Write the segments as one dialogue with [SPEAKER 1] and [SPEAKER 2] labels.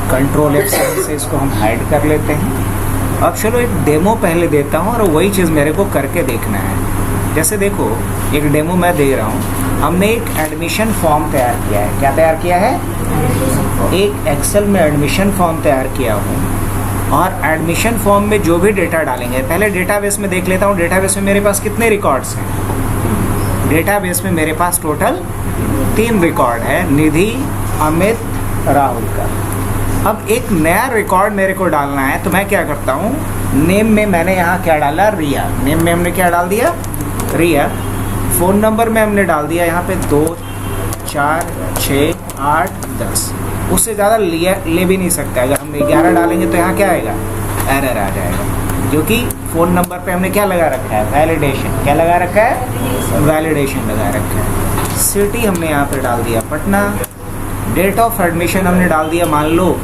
[SPEAKER 1] Control F7 से इसको हम हाइड कर लेते हैं। अब चलो एक डेमो पहले देता हूँ और वही चीज़ मेरे को करके देखना है। जैसे देखो एक डेमो मैं दे रहा हूँ, हमने एक एडमिशन फॉर्म तैयार किया है। क्या तैयार किया है? एक एक्सेल में एडमिशन फॉर्म तैयार किया हूँ और एडमिशन फॉर्म में जो भी डेटा डालेंगे, पहले डेटाबेस में देख लेता हूँ डेटाबेस में मेरे पास कितने रिकॉर्ड्स हैं। डेटाबेस में मेरे पास टोटल 3 रिकॉर्ड है, निधि, अमित, राहुल का। अब एक नया रिकॉर्ड मेरे को डालना है, तो मैं क्या करता हूँ, नेम में मैंने यहाँ क्या डाला? रिया। नेम में हमने क्या डाल दिया? रिया। फ़ोन नंबर में हमने डाल दिया यहाँ पे 2 4 6 8 10। उससे ज़्यादा ले भी नहीं सकता। अगर हम 11 डालेंगे तो यहाँ क्या आएगा? एरर आ जाएगा, क्योंकि फ़ोन नंबर पे हमने क्या लगा रखा है? वैलिडेशन। क्या लगा रखा है? वैलिडेशन लगा रखा है। सिटी हमने यहाँ पे डाल दिया पटना। डेट ऑफ एडमिशन हमने डाल दिया, मान लो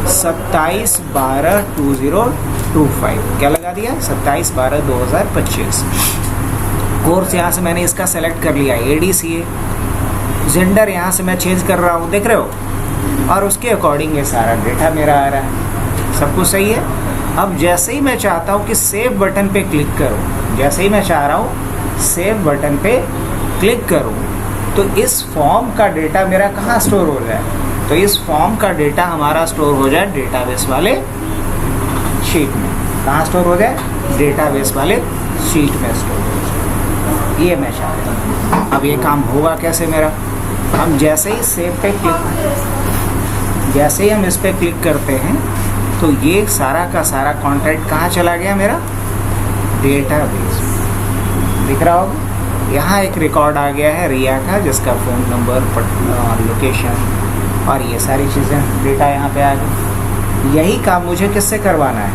[SPEAKER 1] 27/12/2025। क्या लगा दिया? 27/12/2025। कोर्स यहाँ से मैंने इसका सेलेक्ट कर लिया, ADCA। जेंडर यहाँ से मैं चेंज कर रहा हूँ, देख रहे हो, और उसके अकॉर्डिंग ये सारा डेटा मेरा आ रहा है। सब कुछ सही है। अब जैसे ही मैं चाहता हूँ कि सेव बटन पे क्लिक करूँ, जैसे ही मैं चाह रहा हूँ सेव बटन पे क्लिक करूँ, तो इस फॉर्म का डेटा मेरा कहाँ स्टोर हो जाए? तो इस फॉर्म का डेटा हमारा स्टोर हो जाए डेटाबेस वाले शीट में। कहाँ स्टोर हो जाए? डेटाबेस वाले शीट में स्टोर हो जाए। ये मैं चाहता हूँ। अब ये काम होगा कैसे मेरा? हम जैसे ही सेव पे जैसे ही हम इस पर क्लिक करते हैं, तो ये सारा का सारा कॉन्टेंट कहाँ चला गया मेरा? डेटाबेस। दिख रहा होगा यहाँ एक रिकॉर्ड आ गया है रिया का, जिसका फ़ोन नंबर, लोकेशन और ये सारी चीज़ें डेटा यहाँ पे आ गई। यही काम मुझे किससे करवाना है?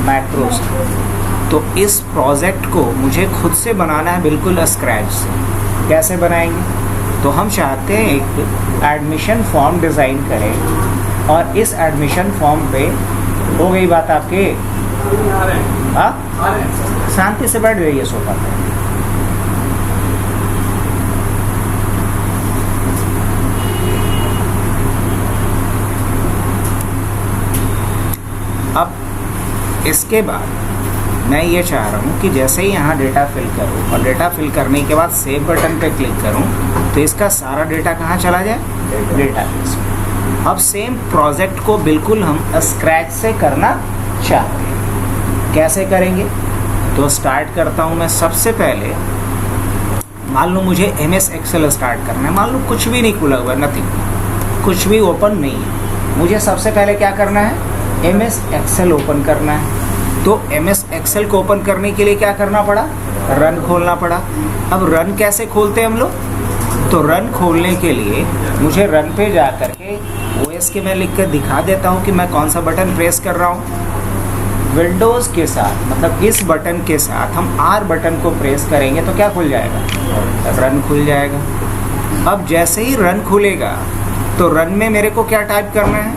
[SPEAKER 1] मैक्रो से। तो इस प्रोजेक्ट को मुझे खुद से बनाना है, बिल्कुल स्क्रैच से। कैसे बनाएंगे? तो हम चाहते हैं एक एडमिशन फॉर्म डिज़ाइन करें और इस एडमिशन फॉर्म पे हो गई बात आपके। हाँ, शांति से बैठ जाइए सोफा पे। अब इसके बाद मैं ये चाह रहा हूँ कि जैसे ही यहाँ डेटा फिल करूँ और डेटा फिल करने के बाद सेव बटन पे क्लिक करूँ, तो इसका सारा डेटा कहाँ चला जाए? डेटाबेस में। अब सेम प्रोजेक्ट को बिल्कुल हम स्क्रैच से करना चाहते हैं। कैसे करेंगे? तो स्टार्ट करता हूँ मैं। सबसे पहले मान लो मुझे MS Excel स्टार्ट करना है। मान लो कुछ भी नहीं खुला हुआ, नथिंग, कुछ भी ओपन नहीं है। मुझे सबसे पहले क्या करना है? MS Excel ओपन करना है। तो MS Excel को ओपन करने के लिए क्या करना पड़ा? रन खोलना पड़ा। अब रन कैसे खोलते हैं हम लोग? तो रन खोलने के लिए मुझे रन पे जा कर के OS के मैं लिख कर दिखा देता हूँ कि मैं कौन सा बटन प्रेस कर रहा हूँ। विंडोज़ के साथ, मतलब इस बटन के साथ हम R बटन को प्रेस करेंगे तो क्या खुल जाएगा? रन खुल जाएगा। अब जैसे ही रन खुलेगा तो रन में मेरे को क्या टाइप करना है?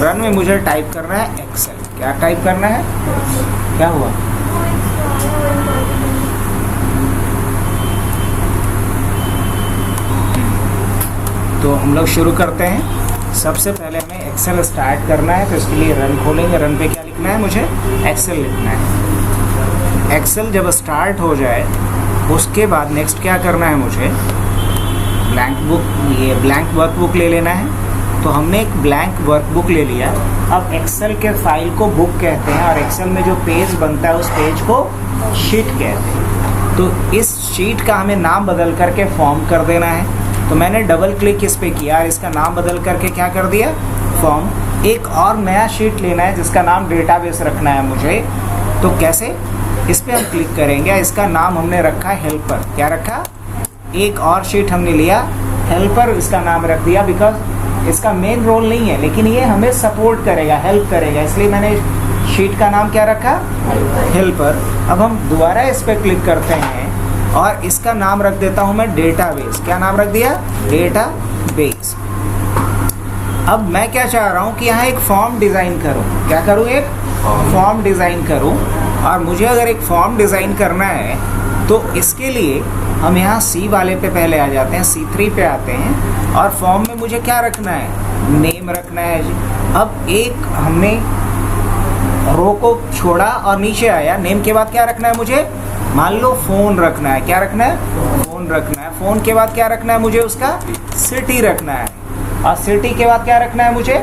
[SPEAKER 1] रन में मुझे टाइप करना है एक्सेल। क्या टाइप करना है? क्या हुआ? तो हम लोग शुरू करते हैं। सबसे पहले हमें एक्सेल स्टार्ट करना है, तो इसके लिए रन खोलेंगे। रन पे क्या लिखना है? मुझे एक्सेल लिखना है। एक्सेल जब स्टार्ट हो जाए उसके बाद नेक्स्ट क्या करना है? मुझे ब्लैंक वर्कबुक ले लेना है। तो हमने एक ब्लैंक वर्कबुक ले लिया। अब एक्सेल के फाइल को बुक कहते हैं और एक्सेल में जो पेज बनता है उस पेज को शीट कहते हैं। तो इस शीट का हमें नाम बदल करके फॉर्म कर देना है। तो मैंने डबल क्लिक इस पे किया और इसका नाम बदल करके क्या कर दिया? फॉर्म। एक और नया शीट लेना है जिसका नाम डेटाबेस रखना है मुझे। तो कैसे? इस पर हम क्लिक करेंगे। इसका नाम हमने रखा हेल्पर। क्या रखा? एक और शीट हमने लिया, हेल्पर इसका नाम रख दिया, बिकॉज इसका मेन रोल नहीं है, लेकिन ये हमें सपोर्ट करेगा, हेल्प करेगा, इसलिए मैंने शीट का नाम क्या रखा? हेल्पर। अब हम दोबारा इस पर क्लिक करते हैं और इसका नाम रख देता हूं मैं डेटाबेस। क्या नाम रख दिया? डेटाबेस। अब मैं क्या चाह रहा हूं कि यहाँ एक फॉर्म डिज़ाइन करूं। क्या करूं? एक फॉर्म डिज़ाइन करूं। और मुझे अगर एक फॉर्म डिज़ाइन करना है तो इसके लिए हम यहाँ C वाले पे पहले आ जाते हैं, C3 पे आते हैं और फॉर्म में मुझे क्या रखना है, नेम रखना है जी। अब एक हमने रो को छोड़ा और नीचे आया, नेम के बाद क्या रखना है मुझे, मान लो फ़ोन रखना है, क्या रखना है, फ़ोन रखना है। फ़ोन के बाद क्या रखना है मुझे, उसका सिटी रखना है, और सिटी के बाद क्या रखना है मुझे,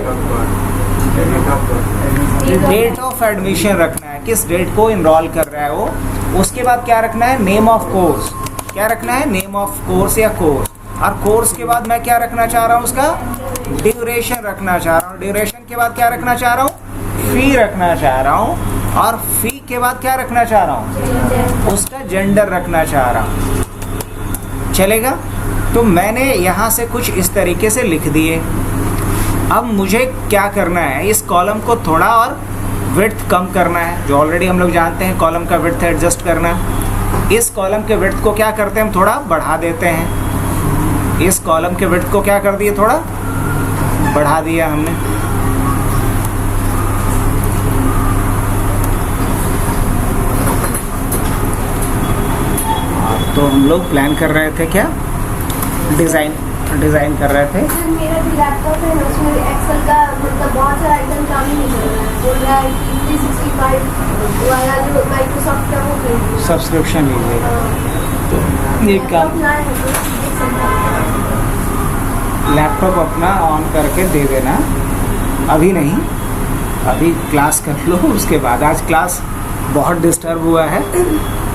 [SPEAKER 1] डेट ऑफ एडमिशन रखना है, किस डेट को इनरोल कर रहा है वो। उसके बाद क्या रखना है, नेम ऑफ कोर्स, क्या रखना है, नेम ऑफ कोर्स या कोर्स। और कोर्स के बाद मैं क्या रखना चाह रहा हूँ, उसका ड्यूरेशन रखना चाह रहा हूँ। ड्यूरेशन के बाद क्या रखना चाह रहा हूँ, फी रखना चाह रहा हूँ। और फी के बाद क्या रखना चाह रहा हूँ, उसका जेंडर रखना चाह रहा हूँ। चलेगा? तो मैंने यहाँ से कुछ इस तरीके से लिख दिए। अब मुझे क्या करना है, इस कॉलम को थोड़ा और विड्थ कम करना है, जो ऑलरेडी हम लोग जानते हैं कॉलम का विड्थ एडजस्ट करना। इस कॉलम के विड्थ को क्या करते हैं, हम थोड़ा बढ़ा देते हैं। इस कॉलम के विड्थ को क्या कर दिए, थोड़ा बढ़ा दिया हमने। तो हम लोग प्लान कर रहे थे क्या, डिज़ाइन कर रहे थे।
[SPEAKER 2] मेरा भी लैपटॉप है, उसमें एक्सेल का मतलब बहुत सारा आइटम काम ही नहीं कर रहा है। बोल रहा है कि 365 वाला जो माइक्रोसॉफ्ट का वो खरीदिए,
[SPEAKER 1] सब्सक्रिप्शन लीजिएगा। ये काम, लैपटॉप अपना ऑन करके दे देना, अभी नहीं, अभी क्लास कर लो, उसके बाद। आज क्लास बहुत डिस्टर्ब हुआ है,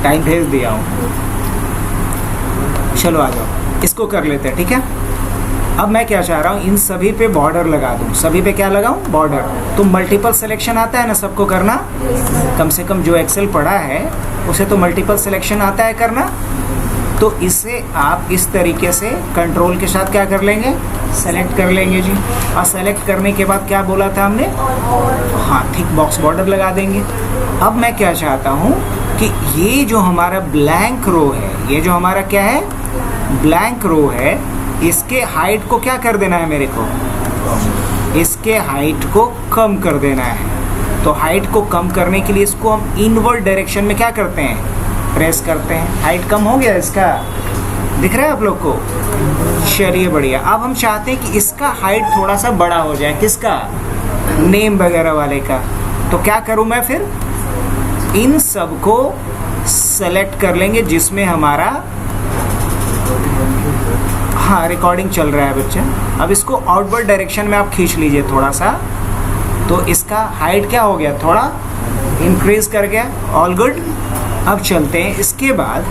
[SPEAKER 1] टाइम भेज दिया हूँ। चलो आ जाओ, इसको कर लेते हैं, ठीक है। अब मैं क्या चाह रहा हूँ, इन सभी पे बॉर्डर लगा दूँ। सभी पे क्या लगाऊँ, बॉर्डर। तो मल्टीपल सिलेक्शन आता है ना सबको करना, कम से कम जो एक्सेल पढ़ा है उसे तो मल्टीपल सिलेक्शन आता है करना। तो इसे आप इस तरीके से कंट्रोल के साथ क्या कर लेंगे, सेलेक्ट कर लेंगे जी। और सेलेक्ट करने के बाद क्या बोला था हमने, हाँ, थिक बॉक्स बॉर्डर लगा देंगे। अब मैं क्या चाहता हूँ कि ये जो हमारा ब्लैंक रो है, ये जो हमारा क्या है, ब्लैंक रो है, इसके हाइट को क्या कर देना है मेरे को, इसके हाइट को कम कर देना है। तो हाइट को कम करने के लिए इसको हम इनवर्ड डायरेक्शन में क्या करते हैं, प्रेस करते हैं। हाइट कम हो गया इसका, दिख रहा है आप लोग को। चलिए बढ़िया। अब हम चाहते हैं कि इसका हाइट थोड़ा सा बड़ा हो जाए, किसका, नेम वगैरह वाले का। तो क्या करूं मैं फिर, इन सब को सेलेक्ट कर लेंगे जिसमें हमारा, हाँ, रिकॉर्डिंग चल रहा है बच्चा। अब इसको आउटवर्ड डायरेक्शन में आप खींच लीजिए थोड़ा सा, तो इसका हाइट क्या हो गया, थोड़ा इंक्रीज कर गया। All good. अब चलते हैं। इसके बाद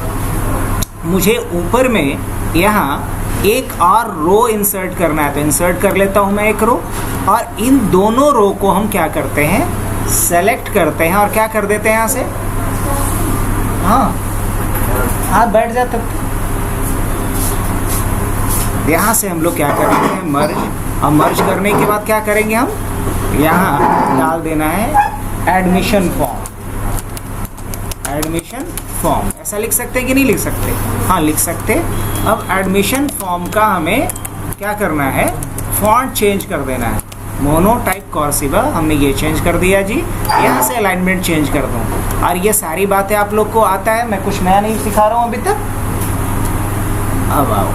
[SPEAKER 1] मुझे ऊपर में यहाँ एक और रो इंसर्ट करना है, तो इंसर्ट कर लेता हूँ मैं एक रो। और इन दोनों रो को हम क्या करते हैं, सेलेक्ट करते हैं और क्या कर देते हैं यहाँ से, हाँ, आप बैठ जाते। यहाँ से हम लोग क्या करेंगे, मर्ज। और मर्ज करने के बाद क्या करेंगे हम, यहाँ डाल देना है एडमिशन फॉर्म। एडमिशन फॉर्म ऐसा लिख सकते हैं कि नहीं लिख सकते, हाँ लिख सकते। अब एडमिशन फॉर्म का हमें क्या करना है, फॉन्ट चेंज कर देना है। मोनो टाइप कर्सिवा हमने ये चेंज कर दिया जी। यहाँ से अलाइनमेंट चेंज कर दूँ। और ये सारी बातें आप लोग को आता है, मैं कुछ नया नहीं सिखा रहा हूँ अभी तक। अब आओ,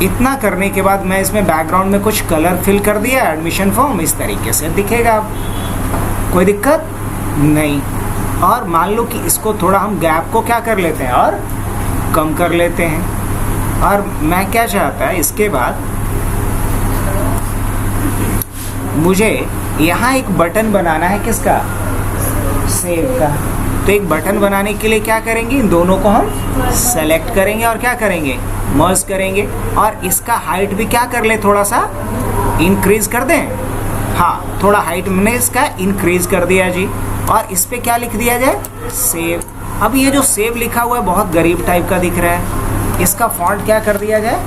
[SPEAKER 1] इतना करने के बाद मैं इसमें बैकग्राउंड में कुछ कलर फिल कर दिया। एडमिशन फॉर्म इस तरीके से दिखेगा, अब कोई दिक्कत नहीं। और मान लो कि इसको थोड़ा हम गैप को क्या कर लेते हैं और कम कर लेते हैं। और मैं क्या चाहता है, इसके बाद मुझे यहाँ एक बटन बनाना है, किसका, सेव का। तो एक बटन बनाने के लिए क्या करेंगे, इन दोनों को हम सेलेक्ट करेंगे और क्या करेंगे, मर्ज करेंगे। और इसका हाइट भी क्या कर ले, थोड़ा सा इंक्रीज कर दें। हाँ, थोड़ा हाइट मैंने इसका इंक्रीज कर दिया जी। और इस पे क्या लिख दिया जाए, सेव। अब ये जो सेव लिखा हुआ है बहुत गरीब टाइप का दिख रहा है, इसका फॉन्ट क्या कर दिया जाए,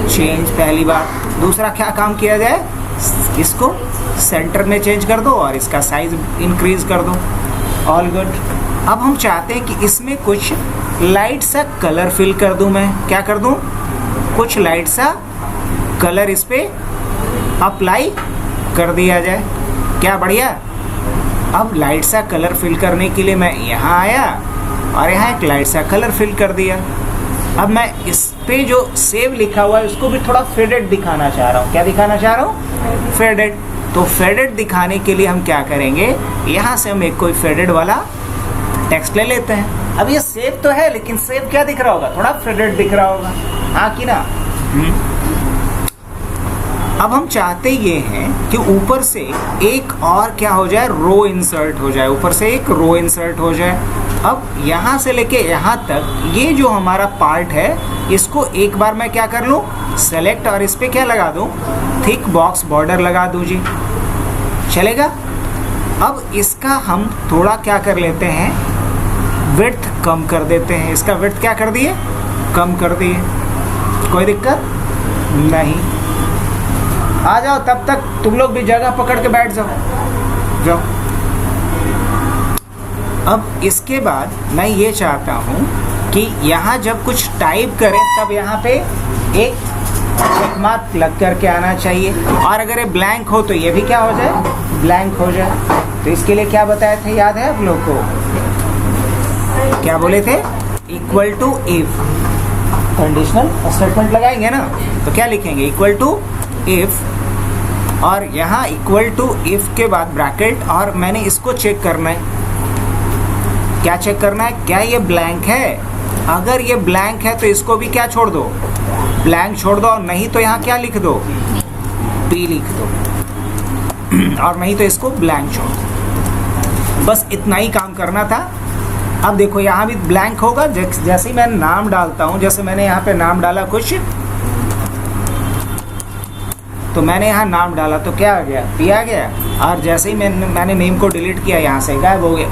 [SPEAKER 1] चेंज, पहली बार। दूसरा क्या काम किया जाए, इसको सेंटर में चेंज कर दो और इसका साइज इंक्रीज कर दो। All good. अब हम चाहते हैं कि इसमें कुछ लाइट सा कलर फिल कर दूं। मैं क्या कर दूं, कुछ लाइट सा कलर इस पे अप्लाई कर दिया जाए। क्या बढ़िया। अब लाइट सा कलर फिल करने के लिए मैं यहाँ आया और यहाँ एक लाइट सा कलर फिल कर दिया। अब मैं इस पे जो सेव लिखा हुआ है उसको भी थोड़ा फेडेड दिखाना चाह रहा हूँ। क्या दिखाना चाह रहा हूँ? फेडेड। तो फेडेड दिखाने के लिए हम क्या करेंगे, यहाँ से हम एक कोई फेडेड वाला टेक्स्ट ले लेते हैं। अब ये सेव तो है, लेकिन सेव क्या दिख रहा होगा? थोड़ा फेडेड दिख रहा होगा, हाँ कि ना? अब हम चाहते ये हैं कि ऊपर से एक और क्या हो जाए, रो इंसर्ट हो जाए, ऊपर से एक रो इंसर्ट हो जाए। अब यहाँ से लेके यहाँ तक ये जो हमारा पार्ट है, इसको एक बार मैं क्या कर लूँ, सेलेक्ट, और इस पर क्या लगा दूँ, थिक बॉक्स बॉर्डर लगा दूँ जी, चलेगा? अब इसका हम थोड़ा क्या कर लेते हैं, विड्थ कम कर देते हैं। इसका विड्थ क्या कर दिए, कम कर दिए। कोई दिक्कत नहीं। आ जाओ, तब तक तुम लोग भी जगह पकड़ के बैठ जाओ। अब इसके बाद मैं ये चाहता हूँ कि यहाँ जब कुछ टाइप करें तब यहाँ पे एक चेक मार्क लग करके आना चाहिए, और अगर ये ब्लैंक हो तो ये भी क्या हो जाए, ब्लैंक हो जाए। तो इसके लिए क्या बताए थे, याद है आप लोग को? क्या बोले थे? Equal to if. Conditional statement लगाएंगे ना, तो क्या लिखेंगे, इक्वल टू इफ, और यहाँ इक्वल टू इफ के बाद ब्रैकेट, और मैंने इसको चेक करना है। क्या चेक करना है, क्या ये ब्लैंक है? अगर ये ब्लैंक है तो इसको भी क्या छोड़ दो, ब्लैंक छोड़ दो, और नहीं तो यहाँ क्या लिख दो, पी लिख दो, और नहीं तो इसको ब्लैंक छोड़ दो। बस इतना ही काम करना था। अब देखो यहाँ भी ब्लैंक होगा, जैसे ही मैं नाम डालता हूँ, जैसे मैंने यहाँ पे नाम डाला कुछ, तो मैंने यहाँ नाम डाला तो क्या आ गया, पी आ गया, और जैसे ही मैंने नेम को डिलीट किया, यहाँ से गायब हो गया।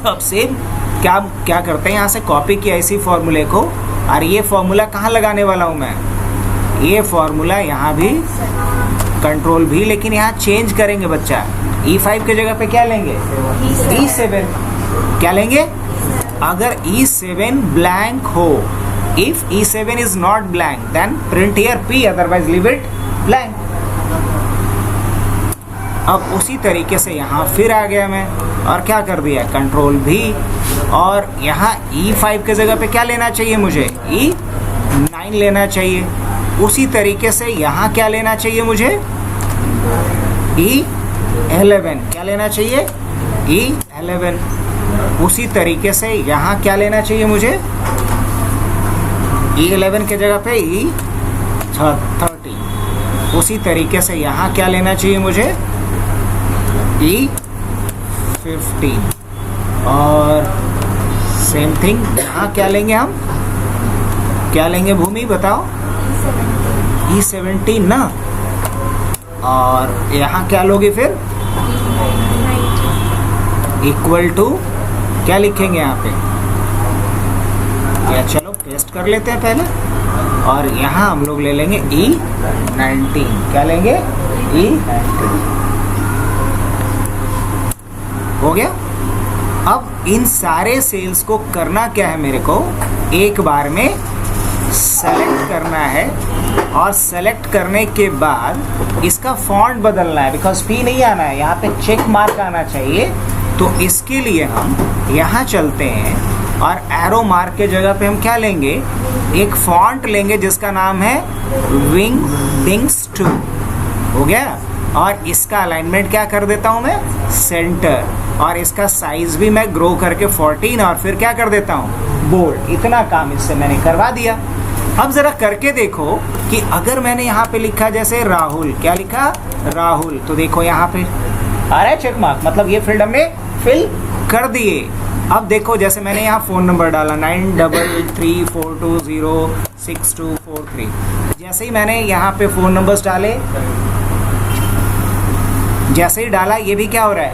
[SPEAKER 1] अब सेम क्या करते हैं, यहाँ से कॉपी किया इसी फॉर्मूले को, और ये फॉर्मूला कहाँ लगाने वाला हूँ मैं, ये फॉर्मूला यहाँ भी, कंट्रोल भी, लेकिन यहाँ चेंज करेंगे बच्चा। E5 के जगह पे क्या लेंगे, E7। क्या लेंगे? अगर E7 ब्लैंक हो, if E7 is not blank then print here P, otherwise leave it blank। अब उसी तरीके से यहाँ फिर आ गया मैं, और क्या कर दिया, कंट्रोल भी, और यहाँ E5 के जगह पे क्या लेना चाहिए मुझे, E9 लेना चाहिए। उसी तरीके से यहाँ क्या लेना चाहिए मुझे, E11। क्या लेना चाहिए, E11। उसी तरीके से यहाँ क्या लेना चाहिए मुझे, E11 के जगह पे E13। उसी तरीके से यहाँ क्या लेना चाहिए मुझे, E15। और सेम थिंग यहाँ क्या लेंगे हम, क्या लेंगे भूमि बताओ, E17 ना, और यहाँ क्या लोगे फिर, इक्वल टू, क्या लिखेंगे यहाँ पे, या चलो पेस्ट कर लेते हैं पहले, और यहाँ हम लोग ले लेंगे E19। क्या लेंगे, E19। हो गया। अब इन सारे सेल्स को करना क्या है, मेरे को एक बार में सेलेक्ट करना है, और सेलेक्ट करने के बाद इसका फॉन्ट बदलना है, बिकॉज P नहीं आना है, यहाँ पे चेक मार्क आना चाहिए। तो इसके लिए हम यहाँ चलते हैं, और एरो मार्क के जगह पे हम क्या लेंगे, एक फॉन्ट लेंगे जिसका नाम है विंगडिंग्स 2। हो गया। और इसका अलाइनमेंट क्या कर देता हूँ मैं, सेंटर, और इसका साइज भी मैं ग्रो करके 14, और फिर क्या कर देता हूँ, बोल्ड। इतना काम इससे मैंने करवा दिया। अब जरा करके देखो कि अगर मैंने यहाँ पे लिखा जैसे राहुल, क्या लिखा, राहुल, तो देखो यहाँ पे आ रहा है चेक मार्क, मतलब ये फील्ड हमने फिल कर दिए। अब देखो जैसे मैंने यहाँ फ़ोन नंबर डाला 9334206243, जैसे ही मैंने यहाँ पे फ़ोन नंबर्स डाले, जैसे ही डाला ये भी क्या हो रहा है,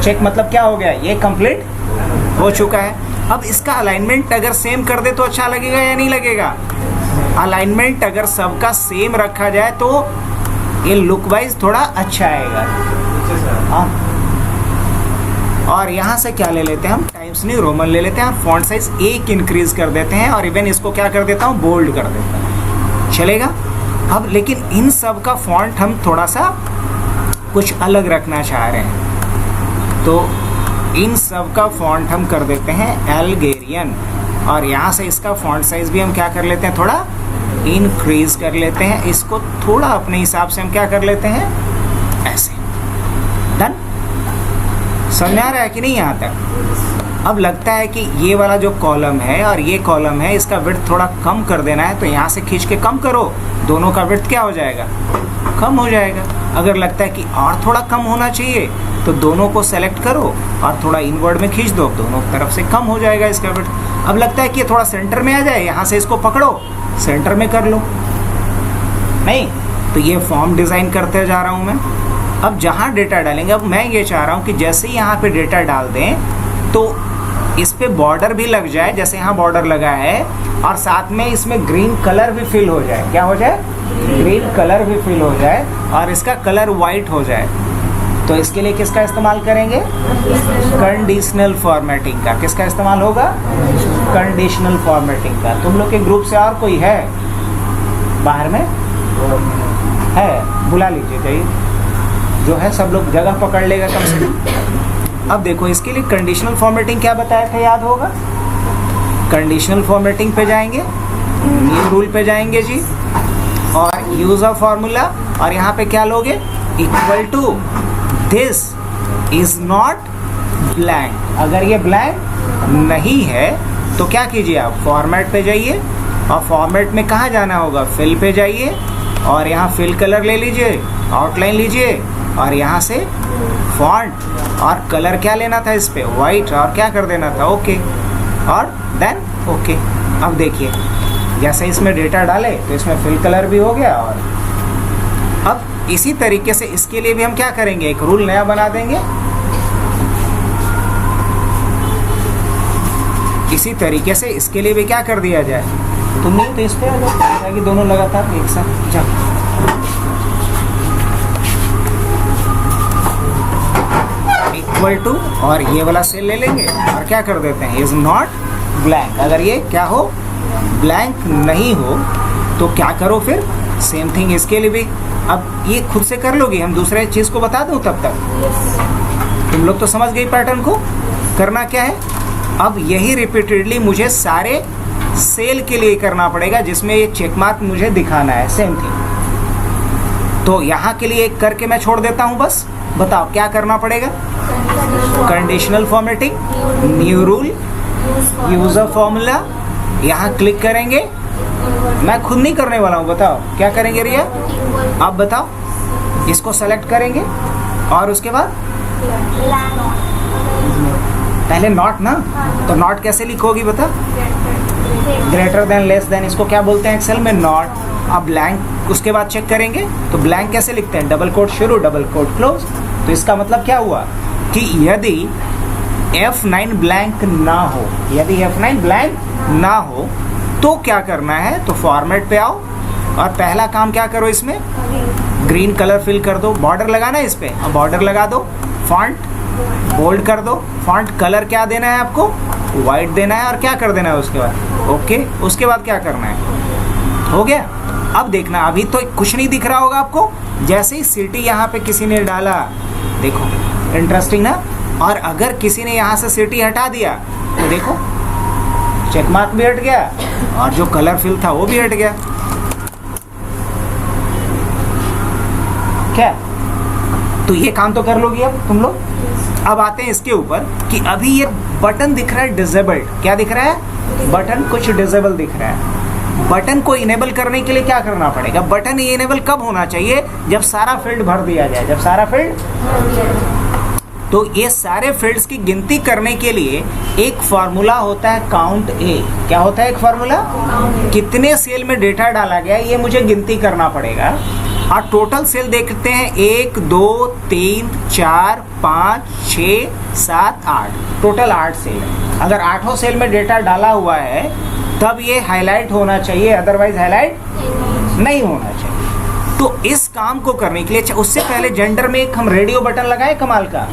[SPEAKER 1] चेक मतलब क्या हो गया, ये कंप्लीट हो चुका है। अब इसका अलाइनमेंट अगर सेम कर दे तो अच्छा लगेगा या नहीं लगेगा? अलाइनमेंट अगर सबका सेम रखा जाए तो ये लुक वाइज थोड़ा अच्छा आएगा। हाँ, और यहाँ से क्या ले लेते हैं हम, टाइम्स न्यू रोमन ले लेते हैं, फॉन्ट साइज 1 इंक्रीज कर देते हैं, और इवन इसको क्या कर देता हूँ, बोल्ड कर देता हूँ, चलेगा। अब लेकिन इन सब का फॉन्ट हम थोड़ा सा कुछ अलग रखना चाह रहे हैं, तो इन सब का फॉन्ट हम कर देते हैं एल्गेरियन। और यहाँ से इसका फॉन्ट साइज भी हम क्या कर लेते हैं, थोड़ा इंक्रीज कर लेते हैं। इसको थोड़ा अपने हिसाब से हम क्या कर लेते हैं, ऐसे। डन? समझ आ रहा है कि नहीं यहाँ तक? अब लगता है कि ये वाला जो कॉलम है और ये कॉलम है, इसका विड्थ थोड़ा कम कर देना है, तो यहाँ से खींच के कम करो, दोनों का विड्थ क्या हो जाएगा, कम हो जाएगा। अगर लगता है कि और थोड़ा कम होना चाहिए तो दोनों को सेलेक्ट करो और थोड़ा इनवर्ड में खींच दो, दोनों तरफ से कम हो जाएगा इसका विड्थ। अब लगता है कि ये थोड़ा सेंटर में आ जाए, यहाँ से इसको पकड़ो, सेंटर में कर लो। नहीं तो ये फॉर्म डिज़ाइन करते जा रहा हूँ मैं। अब जहाँ डेटा डालेंगे, अब मैं ये चाह रहा हूँ कि जैसे ही यहाँ पे डेटा डाल दें तो इस पे बॉर्डर भी लग जाए, जैसे यहाँ बॉर्डर लगा है, और साथ में इसमें ग्रीन कलर भी फिल हो जाए। क्या हो जाए, ग्रीन कलर भी फिल हो जाए और इसका कलर वाइट हो जाए। तो इसके लिए किसका इस्तेमाल करेंगे, कंडीशनल फॉर्मेटिंग का। किसका इस्तेमाल होगा, कंडीशनल फॉर्मेटिंग का। तुम लोग के ग्रुप से और कोई है बाहर में है, बुला लीजिए कहीं, जो है सब लोग जगह पकड़ लेगा कम से कम। अब देखो इसके लिए कंडीशनल फॉर्मेटिंग क्या बताया था, याद होगा। कंडीशनल फॉर्मेटिंग पे जाएंगे, न्यू रूल पे जाएंगे जी, और यूज ऑफ फॉर्मूला, और यहाँ पे क्या लोगे, equal to this is not blank. अगर ये ब्लैंक नहीं है तो क्या कीजिए, आप फॉर्मेट पे जाइए, और फॉर्मेट में कहाँ जाना होगा, फिल पे जाइए, और यहाँ फिल कलर ले लीजिए, आउटलाइन लीजिए, और यहाँ से फॉन्ट, और कलर क्या लेना था इस पे, वाइट, और क्या कर देना था, ओके, और देन ओके। अब देखिए जैसे इसमें डेटा डाले तो इसमें फिल कलर भी हो गया। और अब इसी तरीके से इसके लिए भी हम क्या करेंगे, एक रूल नया बना देंगे। इसी तरीके से इसके लिए भी क्या कर दिया जाए, तुम नहीं तो इस पे आ जाओ, ताकि दोनों लगातार एक साथ जाओ। इक्वल टू, और ये वाला सेल ले लेंगे और क्या कर देते हैं, इज नॉट ब्लैंक। अगर ये क्या हो, ब्लैंक नहीं हो तो क्या करो फिर, सेम थिंग इसके लिए भी। अब ये खुद से कर लोगे, हम दूसरे चीज़ को बता दूं तब तक। तुम लोग तो समझ गई पैटर्न को, करना क्या है। अब यही रिपीटेडली मुझे सारे सेल के लिए करना पड़ेगा जिसमें ये चेक मार्क मुझे दिखाना है, सेम थिंग। तो यहाँ के लिए एक करके मैं छोड़ देता हूँ बस। बताओ क्या करना पड़ेगा, conditional formatting, new rule, use of formula, यहाँ क्लिक करेंगे। मैं खुद नहीं करने वाला हूँ, बताओ क्या करेंगे रिया, आप बताओ। इसको सेलेक्ट करेंगे और उसके बाद पहले नॉट ना, तो नॉट कैसे लिखोगी बता, ग्रेटर देन, लेस देन, इसको क्या बोलते हैं एक्सेल में, नॉट। अब ब्लैंक उसके बाद चेक करेंगे तो ब्लैंक कैसे लिखते हैं, डबल कोट शुरू, डबल कोट क्लोज। तो इसका मतलब क्या हुआ कि यदि F9 ब्लैंक ना हो, यदि F9 ब्लैंक ना हो तो क्या करना है, तो फॉर्मेट पे आओ और पहला काम क्या करो, इसमें ग्रीन कलर फिल कर दो, बॉर्डर लगाना है इस पे, अब बॉर्डर लगा दो, फॉन्ट बोल्ड कर दो, फॉन्ट कलर क्या देना है आपको, वाइट देना है, और क्या कर देना है उसके बाद, ओके। उसके बाद क्या करना है, हो गया। अब देखना, अभी तो कुछ नहीं दिख रहा होगा आपको, जैसे ही सिटी यहाँ पे किसी ने डाला, देखो इंटरेस्टिंग ना। और अगर किसी ने यहाँ से सिटी हटा दिया तो देखो चेक मार्क भी हट गया और जो कलर फिल था वो भी हट गया। क्या, तो ये काम तो कर लोगी अब तुम लोग। अब आते हैं इसके ऊपर कि अभी ये बटन दिख रहा है डिसेबल्ड, क्या दिख रहा है, बटन कुछ डिसेबल दिख रहा है। बटन को इनेबल करने के लिए क्या करना पड़ेगा, बटन इनेबल कब होना चाहिए, जब सारा फील्ड भर दिया जाए, जब सारा फील्ड। तो ये सारे फील्ड्स की गिनती करने के लिए एक फार्मूला होता है काउंट ए। क्या होता है एक फार्मूला, कितने सेल में डेटा डाला गया ये मुझे गिनती करना पड़ेगा। और टोटल सेल देखते हैं 1 2 3 4 5 6 7 8, टोटल 8 सेल है। अगर 8 सेल में डेटा डाला हुआ है तब ये हाईलाइट होना चाहिए, अदरवाइज हाईलाइट नहीं होना चाहिए। तो इस काम को करने के लिए, उससे पहले जेंडर में एक हम रेडियो बटन लगाए कमाल का।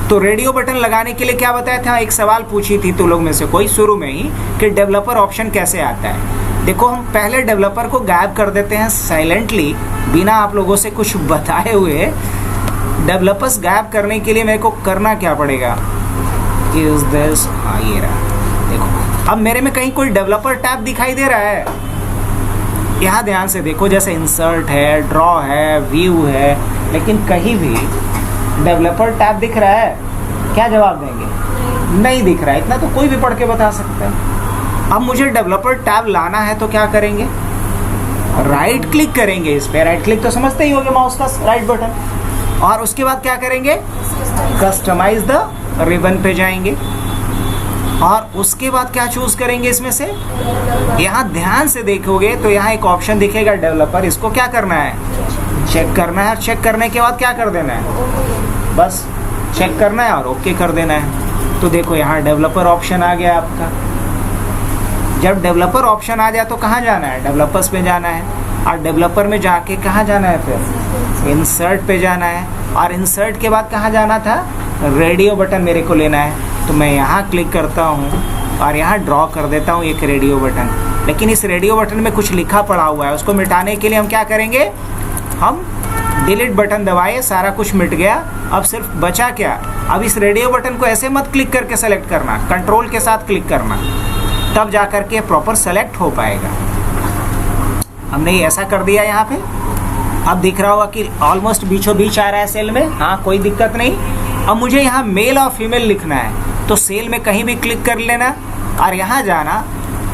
[SPEAKER 1] तो रेडियो बटन लगाने के लिए क्या बताया था, एक सवाल पूछी थी तुम लोग में से कोई शुरू में ही कि डेवलपर ऑप्शन कैसे आता है। देखो हम पहले डेवलपर को गायब कर देते हैं साइलेंटली, बिना आप लोगों से कुछ बताए हुए। डेवलपर्स गायब करने के लिए मेरे को करना क्या पड़ेगा, इज दिस, हाँ ये रहा, देखो अब मेरे में कहीं कोई डेवलपर टैब दिखाई दे रहा है? यहाँ ध्यान से देखो, जैसे इंसर्ट है, ड्रॉ है, व्यू है, लेकिन कहीं भी डेवलपर टैब दिख रहा है? क्या जवाब देंगे? नहीं दिख रहा है। इतना तो कोई भी पढ़ के बता सकता है। अब मुझे डेवलपर टैब लाना है तो क्या करेंगे? राइट क्लिक करेंगे इस पे। राइट क्लिक तो समझते ही होंगे, माउस का राइट बटन। और उसके बाद क्या करेंगे? कस्टमाइज द रिबन पे जाएंगे और उसके बाद क्या चूज करेंगे इसमें से? यहाँ ध्यान से देखोगे तो यहाँ एक ऑप्शन दिखेगा डेवलपर। इसको क्या करना है? चेक करना है। चेक करने के बाद क्या कर देना है? बस चेक करना है और ओके कर देना है। तो देखो यहाँ डेवलपर ऑप्शन आ गया आपका। जब डेवलपर ऑप्शन आ जाए तो कहाँ जाना है? डेवलपर्स पे जाना है। और डेवलपर में जाके कहाँ जाना है? फिर इंसर्ट पे जाना है। और इंसर्ट के बाद कहाँ जाना था? रेडियो बटन मेरे को लेना है। तो मैं यहाँ क्लिक करता हूँ और यहाँ ड्रॉ कर देता हूँ एक रेडियो बटन। लेकिन इस रेडियो बटन में कुछ लिखा पड़ा हुआ है, उसको मिटाने के लिए हम क्या करेंगे? हम डिलीट बटन दबाए, सारा कुछ मिट गया। अब सिर्फ बचा क्या? अब इस रेडियो बटन को ऐसे मत क्लिक करके सेलेक्ट करना, कंट्रोल के साथ क्लिक करना, तब जा करके प्रॉपर सेलेक्ट हो पाएगा। हमने ये ऐसा कर दिया यहाँ पे। अब दिख रहा होगा कि ऑलमोस्ट बीचों बीच आ रहा है सेल में। हाँ, कोई दिक्कत नहीं। अब मुझे यहाँ मेल और फीमेल लिखना है तो सेल में कहीं भी क्लिक कर लेना और यहाँ जाना,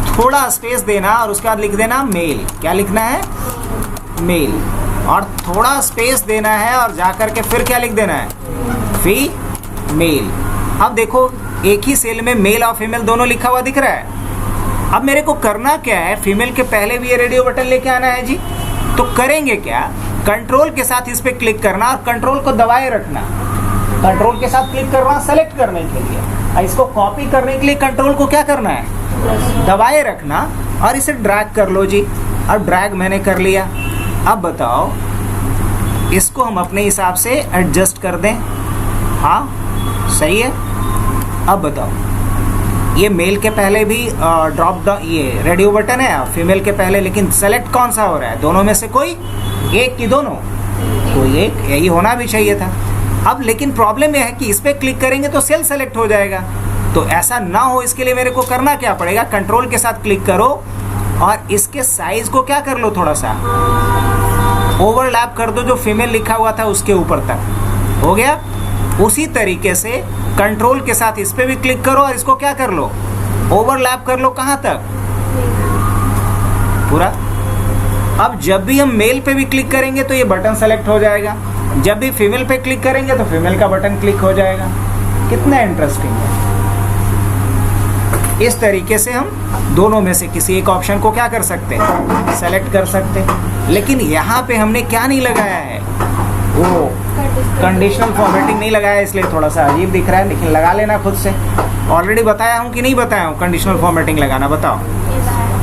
[SPEAKER 1] थोड़ा स्पेस देना और उसके बाद लिख देना मेल। क्या लिखना है? मेल। और थोड़ा स्पेस देना है और जा करके फिर क्या लिख देना है? फीमेल। अब देखो एक ही सेल में मेल और फीमेल दोनों लिखा हुआ दिख रहा है। अब मेरे को करना क्या है? फीमेल के पहले भी ये रेडियो बटन लेके आना है जी। तो करेंगे क्या? कंट्रोल के साथ इस पे क्लिक करना और कंट्रोल को दबाए रखना। कंट्रोल के साथ क्लिक करना सेलेक्ट करने के लिए, और इसको कॉपी करने के लिए कंट्रोल को क्या करना है? दबाए रखना और इसे ड्रैग कर लो जी। अब ड्रैग मैंने कर लिया। अब बताओ इसको हम अपने हिसाब से एडजस्ट कर दें। हाँ सही है। अब बताओ ये मेल के पहले भी ड्रॉप द ये रेडियो बटन है, फीमेल के पहले, लेकिन सेलेक्ट कौन सा हो रहा है? दोनों में से कोई एक की दोनों? कोई एक, यही होना भी चाहिए था। अब लेकिन प्रॉब्लम यह है कि इस पर क्लिक करेंगे तो सेल सेलेक्ट हो जाएगा। तो ऐसा ना हो इसके लिए मेरे को करना क्या पड़ेगा? कंट्रोल के साथ क्लिक करो और इसके साइज को क्या कर लो, थोड़ा सा ओवरलैप कर दो, जो फीमेल लिखा हुआ था उसके ऊपर तक। हो गया। उसी तरीके से कंट्रोल के साथ इस पे भी क्लिक करो और इसको क्या कर लो? ओवरलैप कर लो। कहाँ तक? पूरा। अब जब भी हम मेल पे भी क्लिक करेंगे तो ये बटन सेलेक्ट हो जाएगा, जब भी फीमेल पे क्लिक करेंगे तो फीमेल का बटन क्लिक हो जाएगा। कितना इंटरेस्टिंग है। इस तरीके से हम दोनों में से किसी एक ऑप्शन को क्या कर सकते हैं? सेलेक्ट कर सकते हैं। लेकिन यहाँ पे हमने क्या नहीं लगाया है? वो कंडीशनल फॉर्मेटिंग नहीं लगाया, इसलिए थोड़ा सा अजीब दिख रहा है, लेकिन लगा लेना खुद से। ऑलरेडी बताया हूँ कि नहीं बताया हूँ कंडीशनल फॉर्मेटिंग लगाना? बताओ।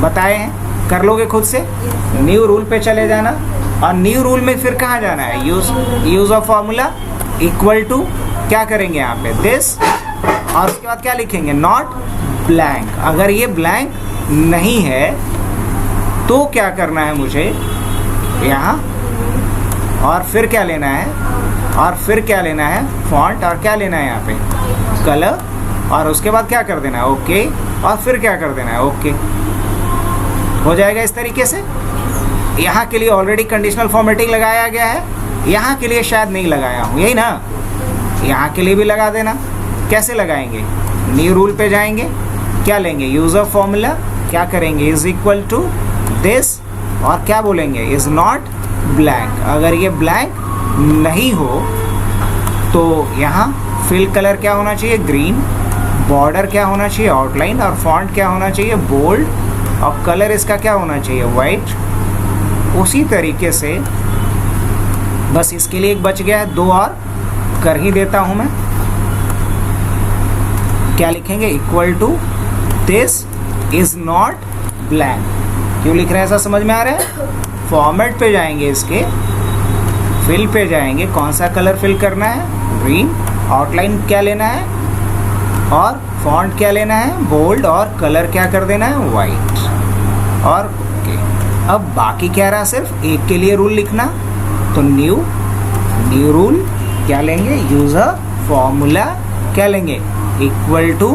[SPEAKER 1] बताए हैं? कर लोगे खुद से? न्यू रूल पे चले जाना और न्यू रूल में फिर कहाँ जाना है? Use of formula equal to क्या करेंगे यहाँ पे? दिस। और उसके बाद क्या लिखेंगे? Not blank. अगर ये ब्लैंक नहीं है तो क्या करना है मुझे? यहाँ और फिर क्या लेना है? और फिर क्या लेना है? फॉन्ट। और क्या लेना है यहाँ पे? कलर। और उसके बाद क्या कर देना है? ओके। और फिर क्या कर देना है? ओके। हो जाएगा इस तरीके से। यहाँ के लिए ऑलरेडी कंडीशनल फॉर्मेटिंग लगाया गया है, यहाँ के लिए शायद नहीं लगाया हूँ, यही ना? यहाँ के लिए भी लगा देना। कैसे लगाएंगे? न्यू रूल पे जाएंगे, क्या लेंगे? Use of formula. क्या करेंगे? इज इक्वल टू दिस और क्या बोलेंगे? Is not blank. अगर ये ब्लैंक नहीं हो तो यहाँ फिल कलर क्या होना चाहिए? ग्रीन। बॉर्डर क्या होना चाहिए? आउटलाइन। और फॉन्ट क्या होना चाहिए? बोल्ड। और कलर इसका क्या होना चाहिए? वाइट। उसी तरीके से बस इसके लिए एक बच गया है, दो और कर ही देता हूं मैं। क्या लिखेंगे? Equal to this is not blank. क्यों लिख रहे हैं? ऐसा समझ में आ रहा है? फॉर्मेट पे जाएंगे, इसके फिल पे जाएंगे, कौन सा कलर फिल करना है? ग्रीन। आउटलाइन क्या लेना है? और फॉन्ट क्या लेना है? बोल्ड। और कलर क्या कर देना है? वाइट। और ओके। अब बाकी क्या रहा? सिर्फ एक के लिए रूल लिखना। तो न्यू रूल क्या लेंगे? Use a formula. क्या लेंगे? Equal to